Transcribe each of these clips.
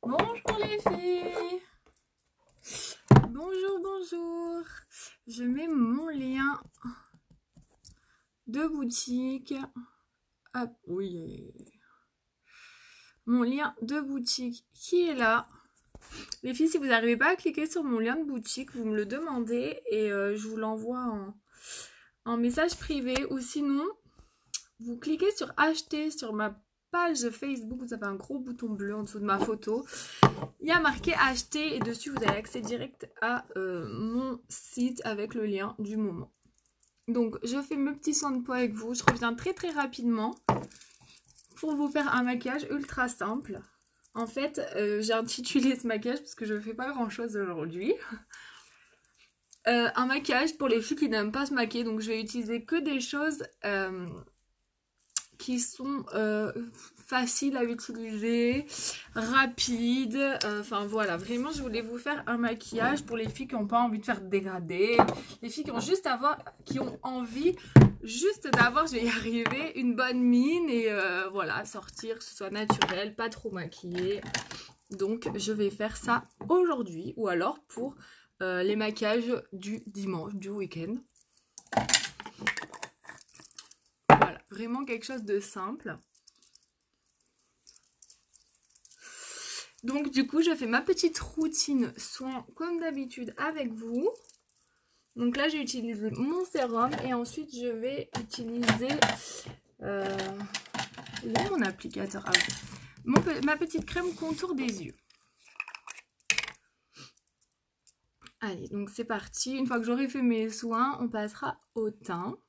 Bonjour les filles. Bonjour, bonjour. Je mets mon lien de boutique. Hop, oui. Mon lien de boutique qui est là. Les filles, si vous n'arrivez pas à cliquer sur mon lien de boutique, vous me le demandez et je vous l'envoie en message privé. Ou sinon, vous cliquez sur acheter sur ma page Facebook. Vous avez un gros bouton bleu en dessous de ma photo. Il y a marqué acheter et dessus vous avez accès direct à mon site avec le lien du moment. Donc je fais mes petits soins de peau avec vous. Je reviens très très rapidement pour vous faire un maquillage ultra simple. En fait j'ai intitulé ce maquillage parce que je ne fais pas grand chose aujourd'hui. Un maquillage pour les filles qui n'aiment pas se maquiller. Donc je vais utiliser que des choses qui sont faciles à utiliser, rapides, enfin voilà, vraiment je voulais vous faire un maquillage pour les filles qui n'ont pas envie de faire de dégradé, les filles qui ont envie juste d'avoir, je vais y arriver, une bonne mine et voilà, sortir, que ce soit naturel, pas trop maquillée. Donc je vais faire ça aujourd'hui ou alors pour les maquillages du dimanche, du week-end. Voilà, vraiment quelque chose de simple. Donc du coup, je fais ma petite routine soin comme d'habitude avec vous. Donc là, j'ai utilisé mon sérum et ensuite je vais utiliser où est mon applicateur, ah oui, ma petite crème contour des yeux. Allez, donc c'est parti. Une fois que j'aurai fait mes soins, on passera au teint.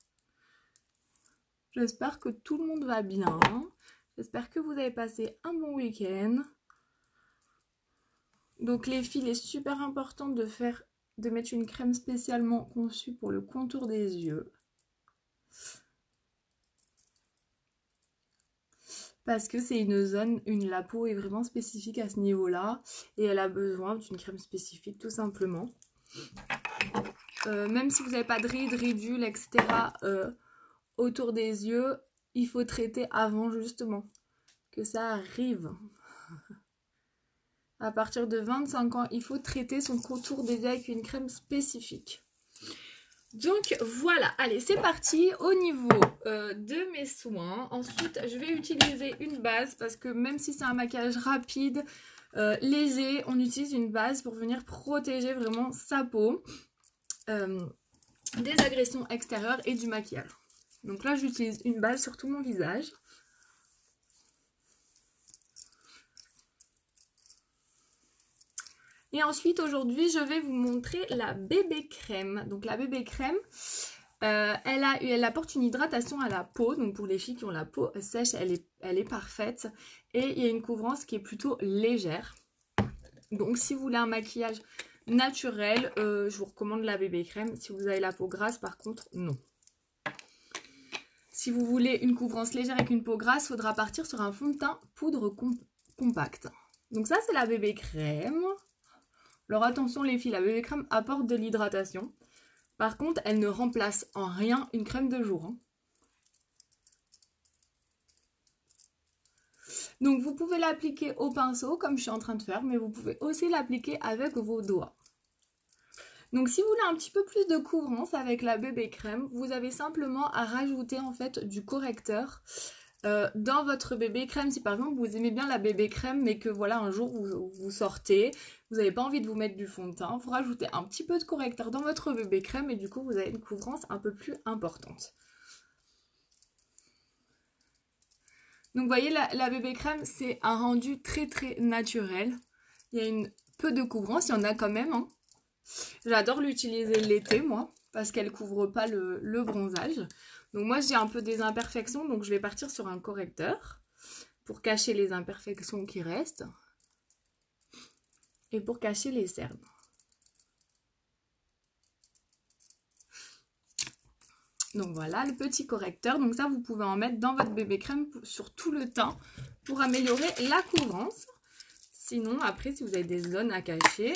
J'espère que tout le monde va bien. J'espère que vous avez passé un bon week-end. Donc les filles, il est super important de mettre une crème spécialement conçue pour le contour des yeux. Parce que c'est une zone, la peau est vraiment spécifique à ce niveau-là. Et elle a besoin d'une crème spécifique tout simplement. Même si vous n'avez pas de rides, ridules, etc. Autour des yeux, il faut traiter avant justement que ça arrive. À partir de 25 ans, il faut traiter son contour des yeux avec une crème spécifique. Donc voilà, allez c'est parti au niveau de mes soins. Ensuite je vais utiliser une base parce que même si c'est un maquillage rapide, léger, on utilise une base pour venir protéger vraiment sa peau des agressions extérieures et du maquillage. Donc là j'utilise une base sur tout mon visage. Et ensuite aujourd'hui je vais vous montrer la bébé crème. Donc la bébé crème, elle apporte une hydratation à la peau. Donc pour les filles qui ont la peau sèche, elle est parfaite. Et il y a une couvrance qui est plutôt légère. Donc si vous voulez un maquillage naturel, je vous recommande la bébé crème. Si vous avez la peau grasse par contre, non. Si vous voulez une couvrance légère avec une peau grasse, il faudra partir sur un fond de teint poudre compact. Donc ça c'est la bébé crème. Alors attention les filles, la bébé crème apporte de l'hydratation. Par contre, elle ne remplace en rien une crème de jour. Donc vous pouvez l'appliquer au pinceau comme je suis en train de faire, mais vous pouvez aussi l'appliquer avec vos doigts. Donc si vous voulez un petit peu plus de couvrance avec la bébé crème, vous avez simplement à rajouter en fait du correcteur dans votre bébé crème. Si par exemple vous aimez bien la bébé crème mais que voilà un jour vous sortez, vous n'avez pas envie de vous mettre du fond de teint, vous rajoutez un petit peu de correcteur dans votre bébé crème et du coup vous avez une couvrance un peu plus importante. Donc vous voyez la bébé crème c'est un rendu très très naturel. Il y a peu de couvrance, il y en a quand même. Hein. J'adore l'utiliser l'été moi parce qu'elle couvre pas le bronzage. Donc moi j'ai un peu des imperfections donc je vais partir sur un correcteur pour cacher les imperfections qui restent et pour cacher les cernes. Donc voilà le petit correcteur, donc ça vous pouvez en mettre dans votre bébé crème sur tout le teint pour améliorer la couvrance. Sinon après si vous avez des zones à cacher,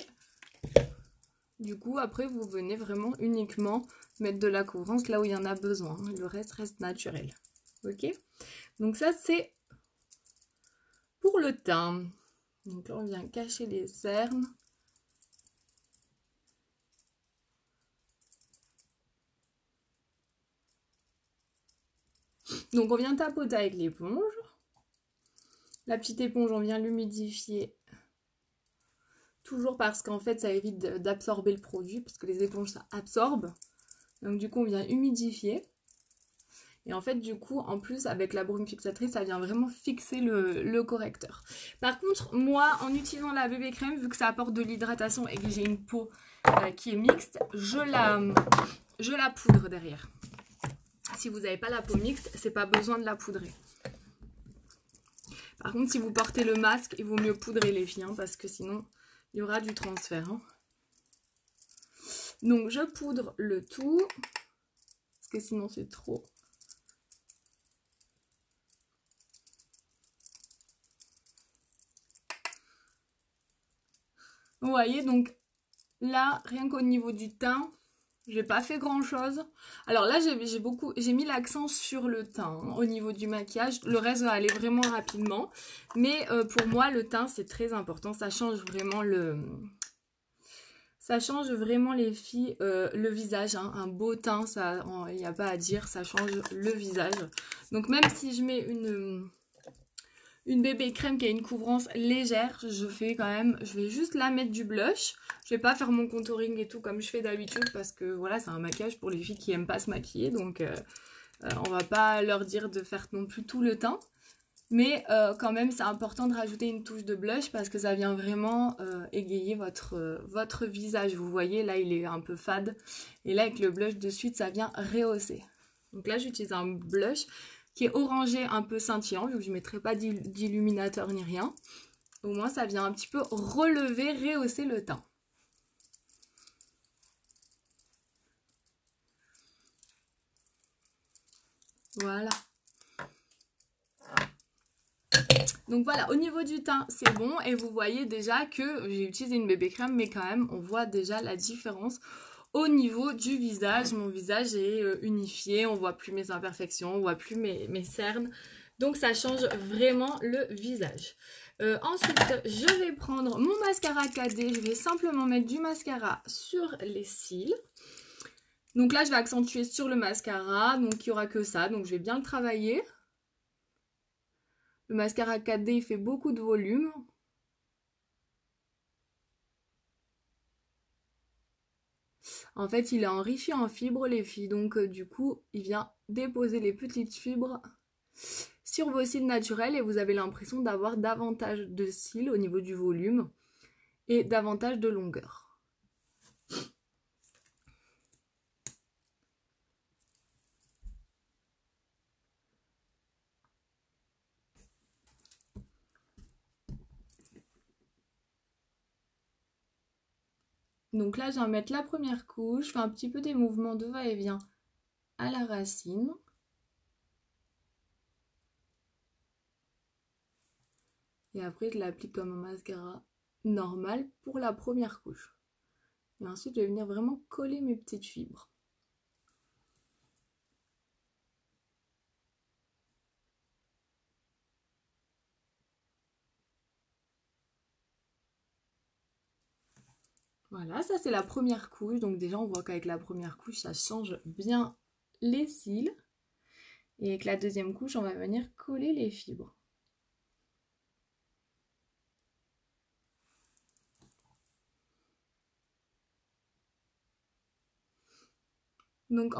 du coup après vous venez vraiment uniquement mettre de la couvrance là où il y en a besoin, le reste naturel. Ok, donc ça c'est pour le teint. Donc là, on vient cacher les cernes. Donc on vient tapoter avec l'éponge. La petite éponge, on vient l'humidifier. Toujours parce qu'en fait, ça évite d'absorber le produit, parce que les éponges, ça absorbe. Donc du coup, on vient humidifier. Et en fait, du coup, en plus, avec la brume fixatrice, ça vient vraiment fixer le correcteur. Par contre, moi, en utilisant la bébé crème, vu que ça apporte de l'hydratation et que j'ai une peau qui est mixte, je la poudre derrière. Si vous n'avez pas la peau mixte, c'est pas besoin de la poudrer. Par contre, si vous portez le masque, il vaut mieux poudrer les filles, hein, parce que sinon, il y aura du transfert. Hein. Donc, je poudre le tout, parce que sinon, c'est trop. Vous voyez, donc là, rien qu'au niveau du teint, j'ai pas fait grand chose. Alors là, j'ai mis l'accent sur le teint hein, au niveau du maquillage. Le reste va aller vraiment rapidement. Mais pour moi, le teint, c'est très important. Ça change vraiment les filles, le visage. Hein. Un beau teint, il n'y a pas à dire, ça change le visage. Donc même si je mets une bébé crème qui a une couvrance légère, je vais juste la mettre du blush. Je vais pas faire mon contouring et tout comme je fais d'habitude parce que voilà, c'est un maquillage pour les filles qui aiment pas se maquiller. Donc on va pas leur dire de faire non plus tout le teint. Mais quand même, c'est important de rajouter une touche de blush parce que ça vient vraiment égayer votre visage. Vous voyez, là, il est un peu fade. Et là, avec le blush de suite, ça vient rehausser. Donc là, j'utilise un blush qui est orangé, un peu scintillant, vu que je ne mettrai pas d'illuminateur ni rien. Au moins, ça vient un petit peu relever, rehausser le teint. Voilà. Donc voilà, au niveau du teint, c'est bon. Et vous voyez déjà que j'ai utilisé une bébé crème, mais quand même, on voit déjà la différence au niveau du visage. Mon visage est unifié, on voit plus mes imperfections, on voit plus mes cernes. Donc ça change vraiment le visage. Ensuite, je vais prendre mon mascara 4D. Je vais simplement mettre du mascara sur les cils. Donc là, je vais accentuer sur le mascara. Donc il n'y aura que ça. Donc je vais bien le travailler. Le mascara 4D, il fait beaucoup de volume. En fait, il est enrichi en fibres, les filles. Donc, du coup, il vient déposer les petites fibres sur vos cils naturels et vous avez l'impression d'avoir davantage de cils au niveau du volume et davantage de longueur. Donc là, je vais mettre la première couche, je fais un petit peu des mouvements de va-et-vient à la racine. Et après, je l'applique comme un mascara normal pour la première couche. Et ensuite, je vais venir vraiment coller mes petites fibres. Voilà, ça c'est la première couche. Donc déjà, on voit qu'avec la première couche, ça change bien les cils. Et avec la deuxième couche, on va venir coller les fibres. Donc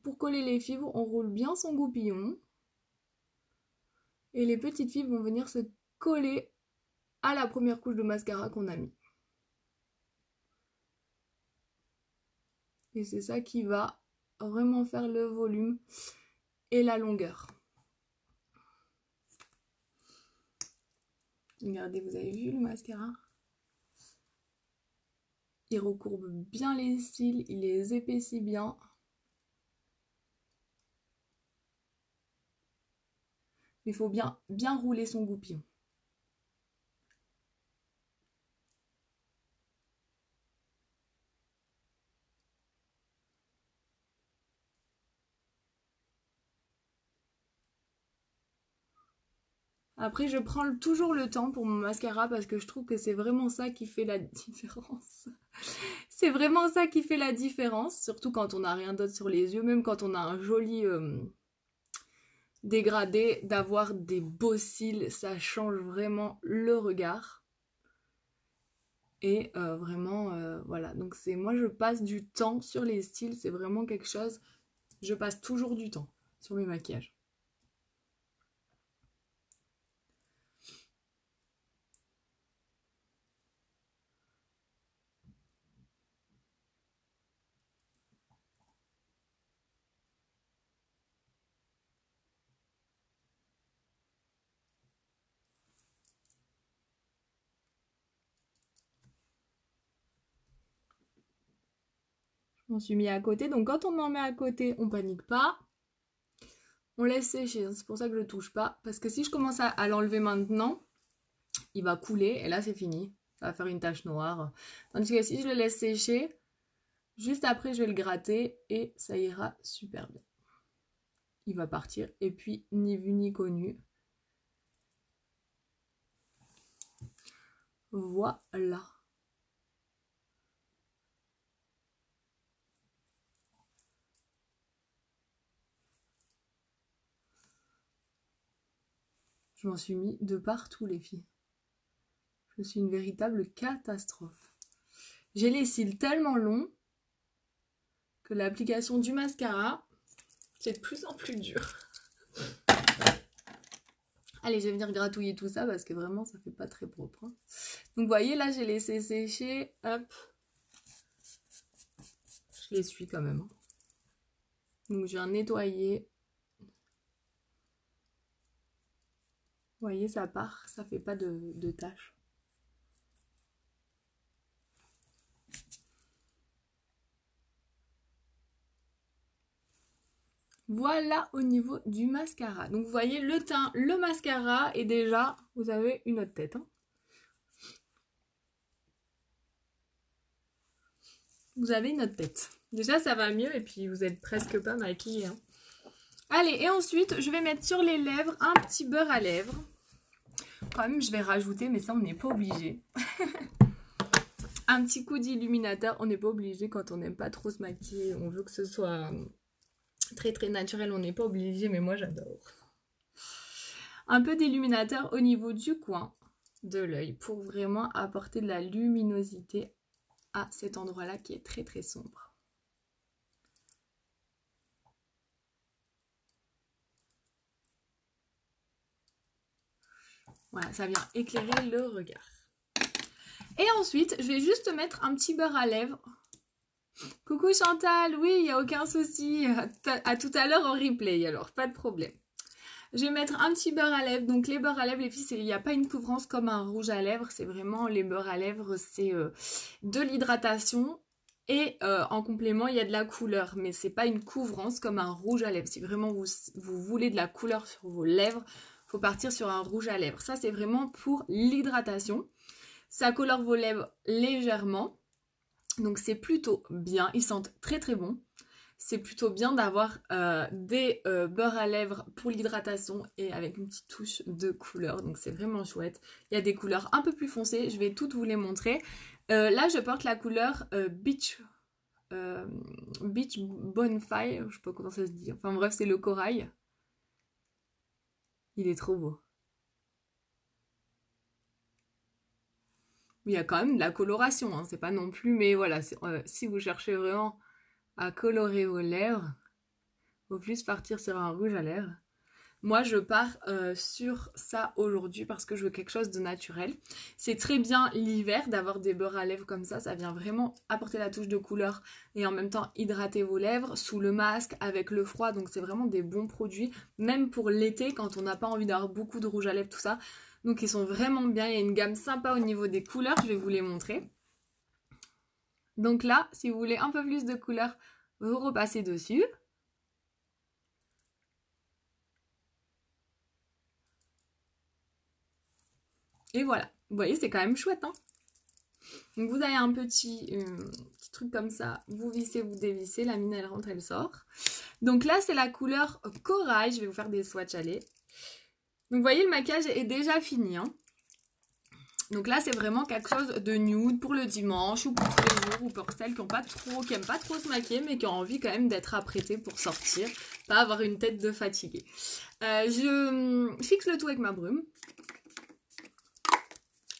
pour coller les fibres, on roule bien son goupillon. Et les petites fibres vont venir se coller à la première couche de mascara qu'on a mis. Et c'est ça qui va vraiment faire le volume et la longueur. Regardez, vous avez vu le mascara? Il recourbe bien les cils, il les épaissit bien. Il faut bien rouler son goupillon. Après, je prends toujours le temps pour mon mascara parce que je trouve que c'est vraiment ça qui fait la différence. C'est vraiment ça qui fait la différence, surtout quand on n'a rien d'autre sur les yeux, même quand on a un joli dégradé, d'avoir des beaux cils, ça change vraiment le regard. Et vraiment, voilà. Donc moi, je passe du temps sur les styles, c'est vraiment quelque chose. Je passe toujours du temps sur mes maquillages. Je m'en suis mis à côté. Donc quand on en met à côté, on panique pas. On laisse sécher. C'est pour ça que je le touche pas. Parce que si je commence à l'enlever maintenant, il va couler et là c'est fini. Ça va faire une tache noire. Tandis que si je le laisse sécher, juste après je vais le gratter et ça ira super bien. Il va partir et puis ni vu ni connu. Voilà. Je m'en suis mis de partout les filles. Je suis une véritable catastrophe. J'ai les cils tellement longs que l'application du mascara, c'est de plus en plus dur. Allez, je vais venir gratouiller tout ça parce que vraiment, ça fait pas très propre. Hein. Donc, vous voyez, là, j'ai laissé sécher. Hop. Je les suis quand même. Donc, je viens nettoyer. Vous voyez, ça part. Ça fait pas de taches. Voilà au niveau du mascara. Donc, vous voyez, le teint, le mascara et déjà, vous avez une autre tête. Hein. Vous avez une autre tête. Déjà, ça va mieux et puis vous êtes presque pas maquillée. Hein. Allez, et ensuite, je vais mettre sur les lèvres un petit beurre à lèvres. Quand même, je vais rajouter, mais ça, on n'est pas obligé. Un petit coup d'illuminateur, on n'est pas obligé quand on n'aime pas trop se maquiller. On veut que ce soit très très naturel, on n'est pas obligé, mais moi, j'adore. Un peu d'illuminateur au niveau du coin de l'œil pour vraiment apporter de la luminosité à cet endroit-là qui est très très sombre. Voilà, ça vient éclairer le regard. Et ensuite, je vais juste mettre un petit beurre à lèvres. Coucou Chantal, oui, il n'y a aucun souci. À tout à l'heure en replay, alors pas de problème. Je vais mettre un petit beurre à lèvres. Donc les beurres à lèvres, les filles, il n'y a pas une couvrance comme un rouge à lèvres. C'est vraiment les beurres à lèvres, c'est de l'hydratation. Et en complément, il y a de la couleur. Mais c'est pas une couvrance comme un rouge à lèvres. Si vraiment vous voulez de la couleur sur vos lèvres, il faut partir sur un rouge à lèvres. Ça, c'est vraiment pour l'hydratation. Ça colore vos lèvres légèrement. Donc c'est plutôt bien. Ils sentent très très bon. C'est plutôt bien d'avoir des beurres à lèvres pour l'hydratation et avec une petite touche de couleur. Donc c'est vraiment chouette. Il y a des couleurs un peu plus foncées. Je vais toutes vous les montrer. Là, je porte la couleur Beach Bonfire. Je sais pas comment ça se dit. Enfin bref, c'est le corail. Il est trop beau. Il y a quand même de la coloration. Hein. C'est pas non plus... Mais voilà, si vous cherchez vraiment à colorer vos lèvres, faut plus partir sur un rouge à lèvres. Moi, je pars sur ça aujourd'hui parce que je veux quelque chose de naturel. C'est très bien l'hiver d'avoir des beurres à lèvres comme ça. Ça vient vraiment apporter la touche de couleur et en même temps hydrater vos lèvres sous le masque avec le froid. Donc, c'est vraiment des bons produits. Même pour l'été, quand on n'a pas envie d'avoir beaucoup de rouge à lèvres, tout ça. Donc, ils sont vraiment bien. Il y a une gamme sympa au niveau des couleurs. Je vais vous les montrer. Donc là, si vous voulez un peu plus de couleur, vous repassez dessus. Et voilà, vous voyez, c'est quand même chouette, hein. Donc vous avez un petit truc comme ça, vous vissez, vous dévissez, la mine elle rentre, elle sort. Donc là c'est la couleur corail, je vais vous faire des swatchs, allez. Donc vous voyez, le maquillage est déjà fini, hein. Donc là, c'est vraiment quelque chose de nude pour le dimanche ou pour tous les jours ou pour celles qui aiment pas trop se maquiller mais qui ont envie quand même d'être apprêtées pour sortir, pas avoir une tête de fatiguée. Je fixe le tout avec ma brume.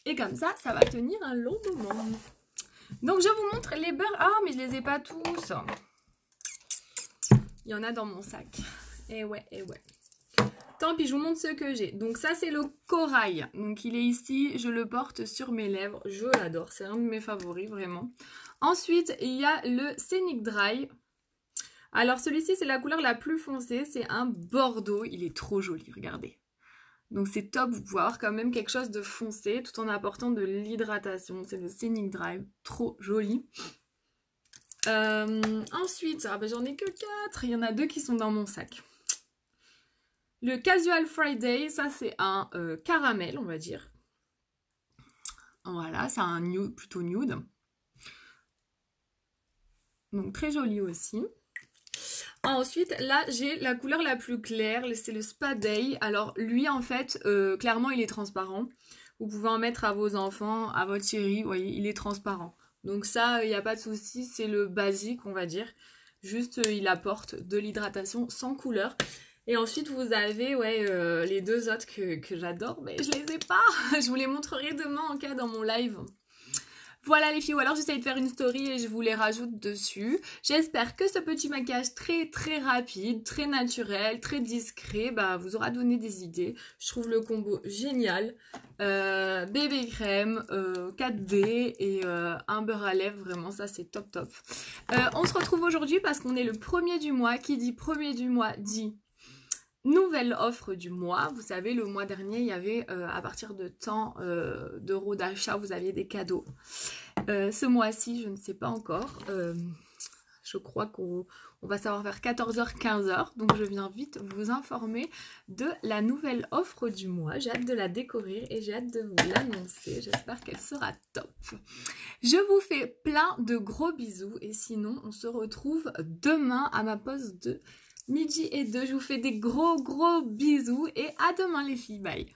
Et comme ça va tenir un long moment. Donc je vous montre les beurres. Ah, mais je les ai pas tous. Il y en a dans mon sac. Et ouais. Tant pis, je vous montre ce que j'ai. Donc ça, c'est le corail. Donc il est ici, je le porte sur mes lèvres. Je l'adore, c'est un de mes favoris, vraiment. Ensuite, il y a le Scenic Dry. Alors celui-ci, c'est la couleur la plus foncée. C'est un bordeaux. Il est trop joli, regardez. Donc c'est top, vous pouvez avoir quand même quelque chose de foncé tout en apportant de l'hydratation. C'est le Scenic Dry, trop joli. Ensuite, j'en ai que 4. Il y en a 2 qui sont dans mon sac. Le Casual Friday, ça c'est un caramel, on va dire. Voilà, c'est un nude, plutôt nude. Donc très joli aussi. Ensuite, là, j'ai la couleur la plus claire, c'est le Spa Day. Alors, lui, en fait, clairement, il est transparent. Vous pouvez en mettre à vos enfants, à votre chérie, vous voyez, il est transparent. Donc ça, il n'y a pas de souci, c'est le basique, on va dire. Juste, il apporte de l'hydratation sans couleur. Et ensuite, vous avez les 2 autres que j'adore, mais je les ai pas. Je vous les montrerai demain en cas dans mon live. Voilà les filles, ou alors j'essaye de faire une story et je vous les rajoute dessus. J'espère que ce petit maquillage très très rapide, très naturel, très discret, vous aura donné des idées. Je trouve le combo génial. Bébé crème, 4D et un beurre à lèvres, vraiment ça c'est top top. On se retrouve aujourd'hui parce qu'on est le 1er du mois. Qui dit 1er du mois dit nouvelle offre du mois. Vous savez, le mois dernier, il y avait à partir de tant d'euros d'achat, vous aviez des cadeaux. Ce mois-ci, je ne sais pas encore. Je crois qu'on va savoir vers 14h, 15h. Donc, je viens vite vous informer de la nouvelle offre du mois. J'ai hâte de la découvrir et j'ai hâte de vous l'annoncer. J'espère qu'elle sera top. Je vous fais plein de gros bisous. Et sinon, on se retrouve demain à ma pause de 12h. Je vous fais des gros bisous et à demain les filles. Bye.